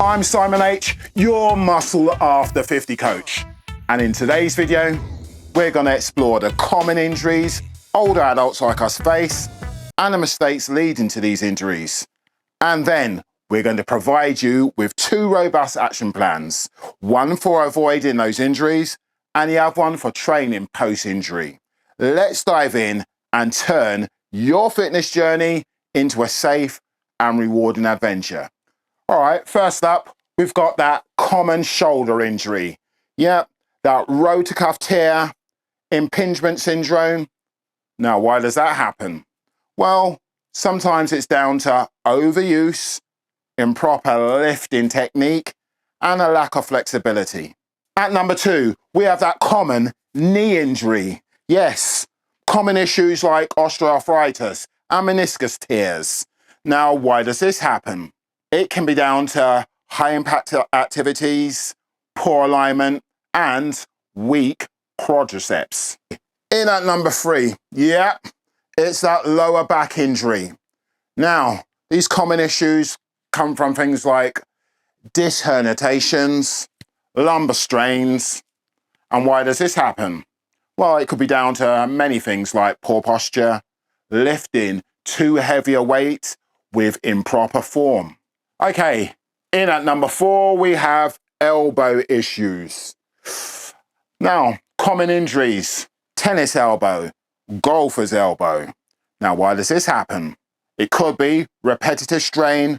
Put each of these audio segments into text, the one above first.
I'm Simon H, your Muscle After 50 coach. And in today's video, we're going to explore the common injuries older adults like us face and the mistakes leading to these injuries. And then we're going to provide you with 2 robust action plans, one for avoiding those injuries and the other one for training post-injury. Let's dive in and turn your fitness journey into a safe and rewarding adventure. All right, first up, we've got that common shoulder injury. Yep, that rotator cuff tear, impingement syndrome. Now, why does that happen? Well, sometimes it's down to overuse, improper lifting technique, and a lack of flexibility. At number 2, we have that common knee injury. Yes, common issues like osteoarthritis and meniscus tears. Now, why does this happen? It can be down to high impact activities, poor alignment, and weak quadriceps. In at number 3, yeah, it's that lower back injury. Now, these common issues come from things like disc herniations, lumbar strains. And why does this happen? Well, it could be down to many things like poor posture, lifting too heavy a weight with improper form. Okay, in at number 4, we have elbow issues. Now, common injuries, tennis elbow, golfer's elbow. Now, why does this happen? It could be repetitive strain,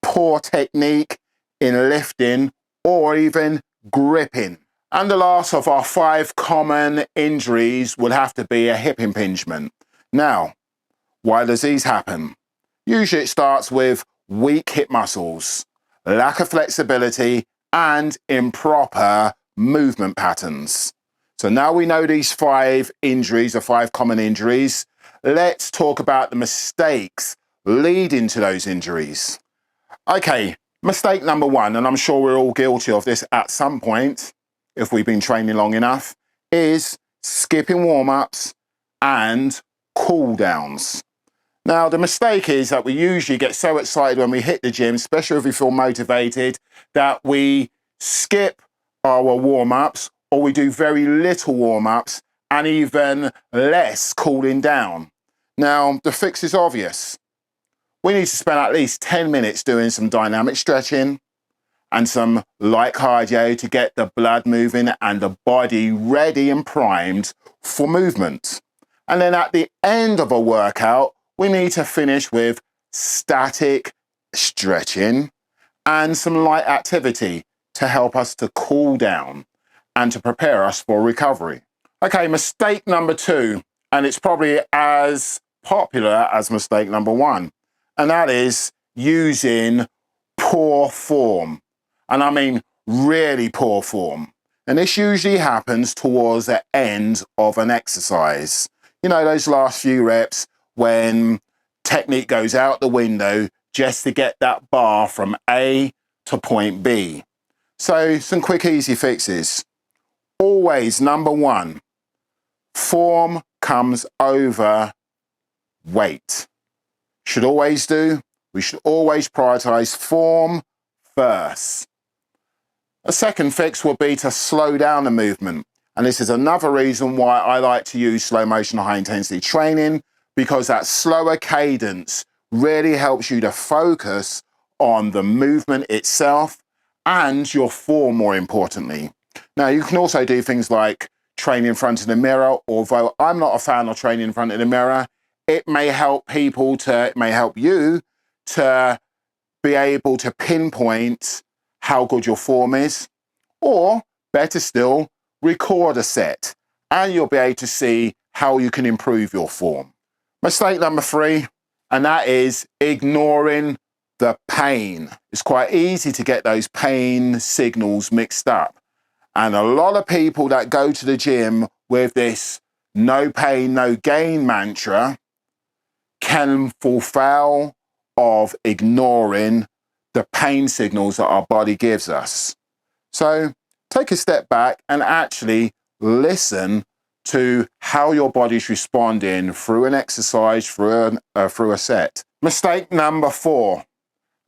poor technique in lifting, or even gripping. And the last of our 5 common injuries would have to be a hip impingement. Now, why does these happen? Usually it starts with weak hip muscles, lack of flexibility, and improper movement patterns. So now we know these 5 injuries, or 5 common injuries. Let's talk about the mistakes leading to those injuries. Okay, mistake number 1, and I'm sure we're all guilty of this at some point, if we've been training long enough, is skipping warm-ups and cool-downs. Now, the mistake is that we usually get so excited when we hit the gym, especially if we feel motivated, that we skip our warm-ups, or we do very little warm-ups and even less cooling down. Now, the fix is obvious. We need to spend at least 10 minutes doing some dynamic stretching and some light cardio to get the blood moving and the body ready and primed for movement. And then at the end of a workout, we need to finish with static stretching and some light activity to help us to cool down and to prepare us for recovery. Okay, mistake number 2, and it's probably as popular as mistake number 1, and that is using poor form. And I mean really poor form. And this usually happens towards the end of an exercise. You know, those last few reps when technique goes out the window just to get that bar from A to point B. So some quick, easy fixes. Always, number 1, form comes over weight. Should always do. We should always prioritize form first. A second fix would be to slow down the movement. And this is another reason why I like to use slow motion high intensity training, because that slower cadence really helps you to focus on the movement itself and your form, more importantly. Now, you can also do things like train in front of the mirror, although I'm not a fan of training in front of the mirror. It may help you to be able to pinpoint how good your form is, or better still, record a set, and you'll be able to see how you can improve your form. Mistake number 3, and that is ignoring the pain. It's quite easy to get those pain signals mixed up. And a lot of people that go to the gym with this no pain, no gain mantra can fall foul of ignoring the pain signals that our body gives us. So take a step back and actually listen to how your body's responding through an exercise, through a set. Mistake number 4,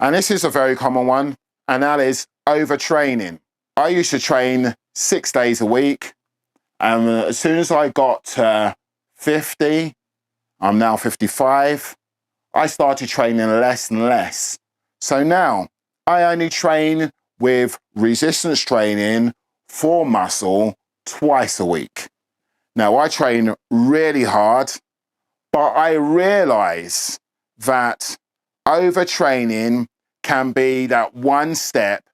and this is a very common one, and that is overtraining. I used to train 6 days a week, and as soon as I got to 50, I'm now 55, I started training less and less. So now I only train with resistance training for muscle twice a week. Now I train really hard, but I realize that overtraining can be that one step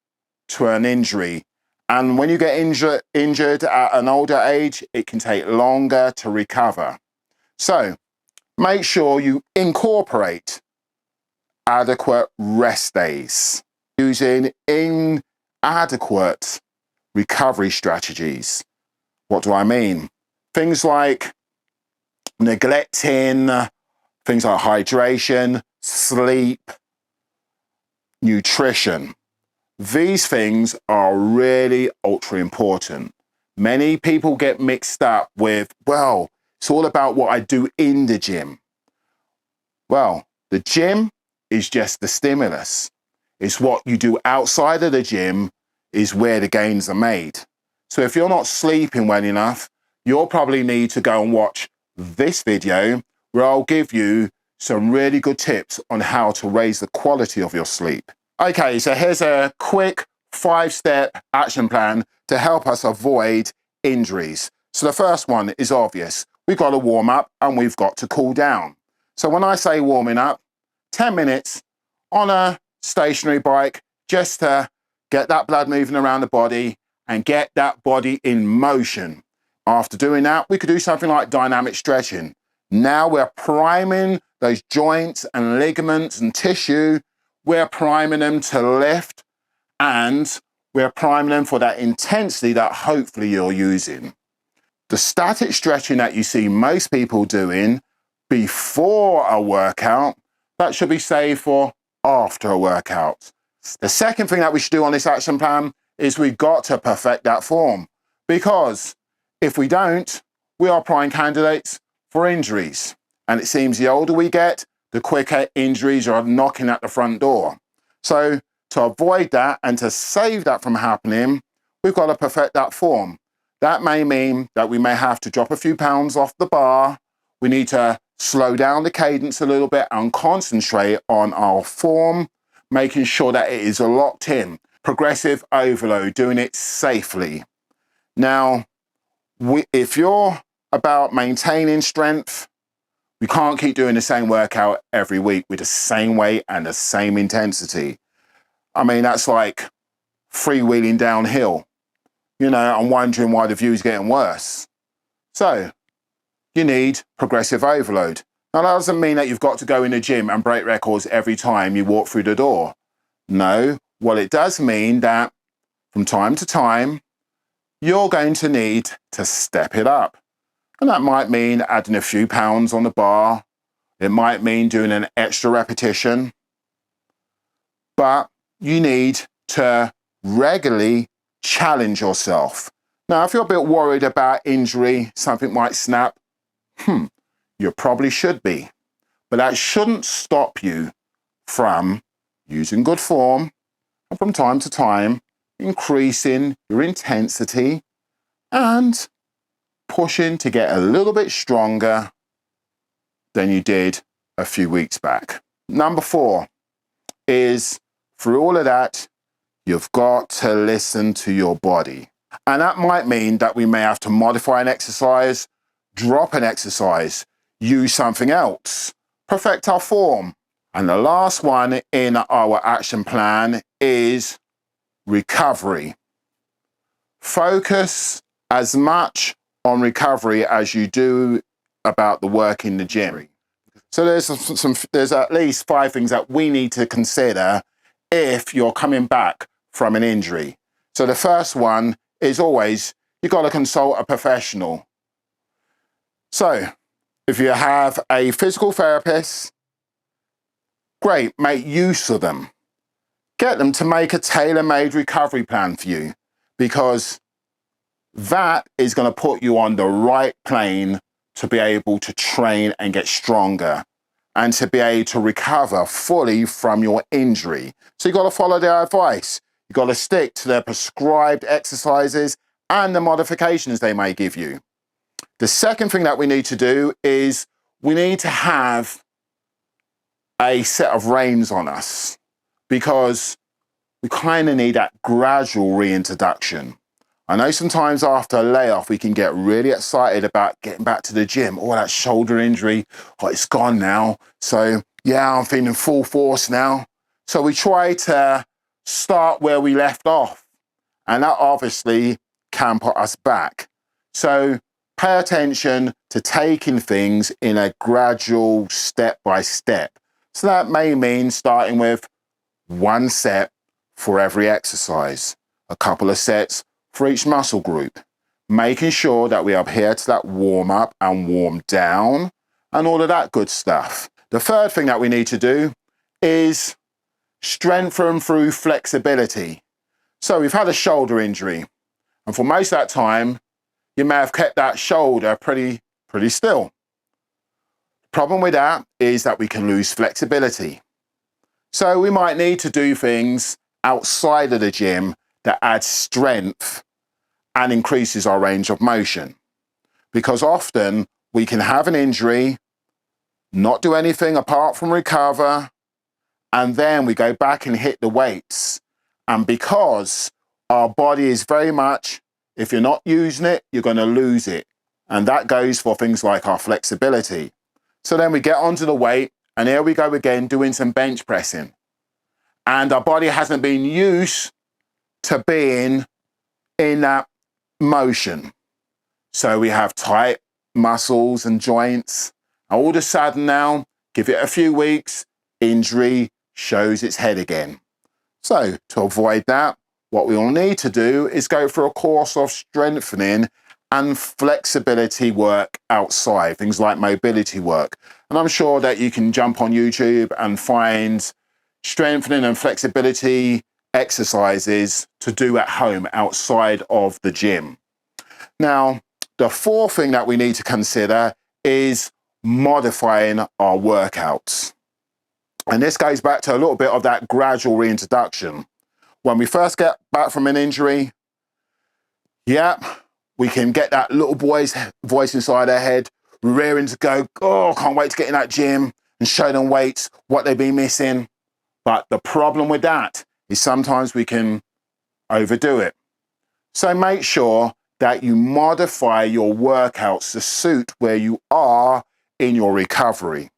to an injury. And when you get injured at an older age, it can take longer to recover. So make sure you incorporate adequate rest days using inadequate recovery strategies. What do I mean? Things like neglecting things like hydration, sleep, nutrition. These things are really ultra important. Many people get mixed up with, well, it's all about what I do in the gym. Well, the gym is just the stimulus. It's what you do outside of the gym is where the gains are made. So if you're not sleeping well enough, you'll probably need to go and watch this video where I'll give you some really good tips on how to raise the quality of your sleep. Okay, so here's a quick 5-step action plan to help us avoid injuries. So the first one is obvious. We've got to warm up and we've got to cool down. So when I say warming up, 10 minutes on a stationary bike just to get that blood moving around the body and get that body in motion. After doing that, we could do something like dynamic stretching. Now we're priming those joints and ligaments and tissue. We're priming them to lift, and we're priming them for that intensity that hopefully you're using. The static stretching that you see most people doing before a workout, that should be saved for after a workout. The second thing that we should do on this action plan is we've got to perfect that form, because if we don't, we are prime candidates for injuries. And it seems the older we get, the quicker injuries are knocking at the front door. So to avoid that and to save that from happening, we've got to perfect that form. That may mean that we may have to drop a few pounds off the bar. We need to slow down the cadence a little bit and concentrate on our form, making sure that it is locked in. Progressive overload, doing it safely. Now, if you're about maintaining strength, we can't keep doing the same workout every week with the same weight and the same intensity. I mean, that's like freewheeling downhill. You know, I'm wondering why the view's getting worse. So, you need progressive overload. Now, that doesn't mean that you've got to go in the gym and break records every time you walk through the door. No, well, it does mean that from time to time, you're going to need to step it up. And that might mean adding a few pounds on the bar. It might mean doing an extra repetition. But you need to regularly challenge yourself. Now, if you're a bit worried about injury, something might snap, you probably should be. But that shouldn't stop you from using good form and from time to time increasing your intensity and pushing to get a little bit stronger than you did a few weeks back. Number 4 is, through all of that, you've got to listen to your body. And that might mean that we may have to modify an exercise, drop an exercise, use something else, perfect our form. And the last one in our action plan is recovery. Focus as much on recovery as you do about the work in the gym. So there's at least 5 things that we need to consider if you're coming back from an injury. So the first one is always, you've got to consult a professional. So if you have a physical therapist, great, make use of them. Get them to make a tailor-made recovery plan for you, because that is going to put you on the right plane to be able to train and get stronger and to be able to recover fully from your injury. So you've got to follow their advice. You've got to stick to their prescribed exercises and the modifications they may give you. The second thing that we need to do is we need to have a set of reins on us, because we kind of need that gradual reintroduction. I know sometimes after a layoff, we can get really excited about getting back to the gym. Oh, that shoulder injury, oh, it's gone now. So yeah, I'm feeling full force now. So we try to start where we left off, and that obviously can put us back. So pay attention to taking things in a gradual step by step. So that may mean starting with 1 set for every exercise, a couple of sets for each muscle group, making sure that we adhere to that warm up and warm down and all of that good stuff. The third thing that we need to do is strengthen through flexibility. So we've had a shoulder injury, and for most of that time, you may have kept that shoulder pretty still. Problem with that is that we can lose flexibility. So we might need to do things outside of the gym that add strength and increases our range of motion. Because often we can have an injury, not do anything apart from recover, and then we go back and hit the weights. And because our body is very much, if you're not using it, you're going to lose it. And that goes for things like our flexibility. So then we get onto the weight, and here we go again doing some bench pressing. And our body hasn't been used to being in that motion. So we have tight muscles and joints. And all of a sudden now, give it a few weeks, injury shows its head again. So to avoid that, what we will need to do is go through a course of strengthening and flexibility work outside, things like mobility work. And I'm sure that you can jump on YouTube and find strengthening and flexibility exercises to do at home outside of the gym. Now, the fourth thing that we need to consider is modifying our workouts. And this goes back to a little bit of that gradual reintroduction. When we first get back from an injury, we can get that little boy's voice inside our head, rearing to go, oh, can't wait to get in that gym and show them weights, what they've been missing. But the problem with that is sometimes we can overdo it. So make sure that you modify your workouts to suit where you are in your recovery.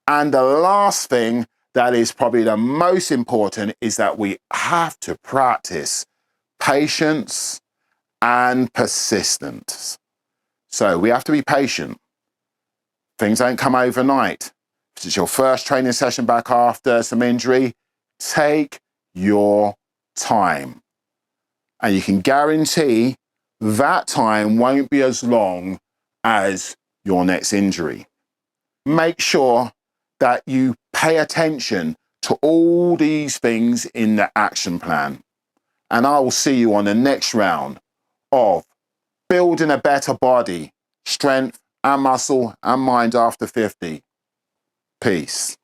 And the last thing that is probably the most important is that we have to practice patience and persistence. So we have to be patient. Things don't come overnight. If it's your first training session back after some injury, take your time. And you can guarantee that time won't be as long as your next injury. Make sure that you pay attention to all these things in the action plan. And I will see you on the next round of building a better body, strength and muscle and mind after 50. Peace.